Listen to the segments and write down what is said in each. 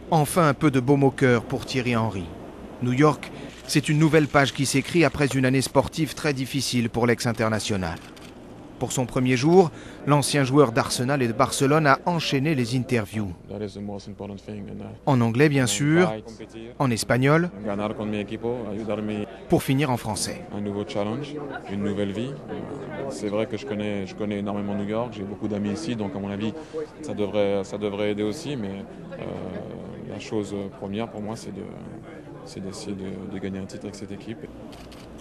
Enfin un peu de baume au cœur pour Thierry Henry. New York, c'est une nouvelle page qui s'écrit après une année sportive très difficile pour l'ex-international. Pour son premier jour, l'ancien joueur d'Arsenal et de Barcelone a enchaîné les interviews. En anglais bien sûr, en espagnol, pour finir en français. Un nouveau challenge, une nouvelle vie. C'est vrai que je connais énormément New York, j'ai beaucoup d'amis ici, donc à mon avis ça devrait aider aussi, mais la chose première pour moi c'est d'essayer de gagner un titre avec cette équipe.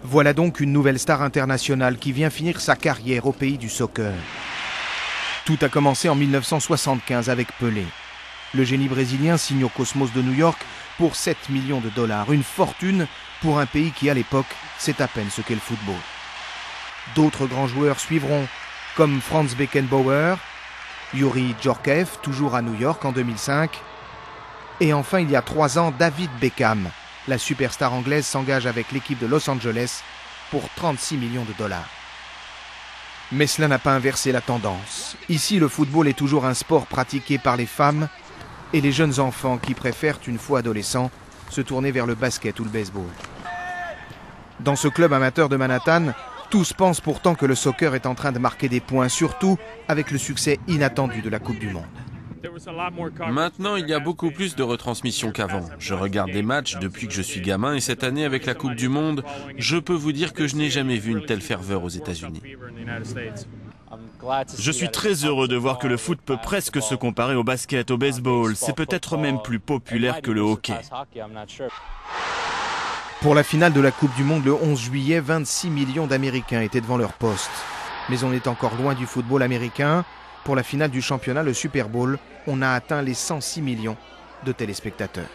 Voilà donc une nouvelle star internationale qui vient finir sa carrière au pays du soccer. Tout a commencé en 1975 avec Pelé. Le génie brésilien signe au Cosmos de New York pour 7 millions de dollars, une fortune pour un pays qui à l'époque sait à peine ce qu'est le football. D'autres grands joueurs suivront, comme Franz Beckenbauer, Youri Djorkaeff, toujours à New York en 2005, et enfin il y a 3 ans David Beckham. La superstar anglaise s'engage avec l'équipe de Los Angeles pour 36 millions de dollars. Mais cela n'a pas inversé la tendance. Ici, le football est toujours un sport pratiqué par les femmes et les jeunes enfants qui préfèrent, une fois adolescents, se tourner vers le basket ou le baseball. Dans ce club amateur de Manhattan, tous pensent pourtant que le soccer est en train de marquer des points, surtout avec le succès inattendu de la Coupe du Monde. Maintenant, il y a beaucoup plus de retransmissions qu'avant. Je regarde des matchs depuis que je suis gamin et cette année, avec la Coupe du Monde, je peux vous dire que je n'ai jamais vu une telle ferveur aux États-Unis. Je suis très heureux de voir que le foot peut presque se comparer au basket, au baseball. C'est peut-être même plus populaire que le hockey. Pour la finale de la Coupe du Monde le 11 juillet, 26 millions d'Américains étaient devant leur poste. Mais on est encore loin du football américain. Pour la finale du championnat, le Super Bowl, on a atteint les 106 millions de téléspectateurs.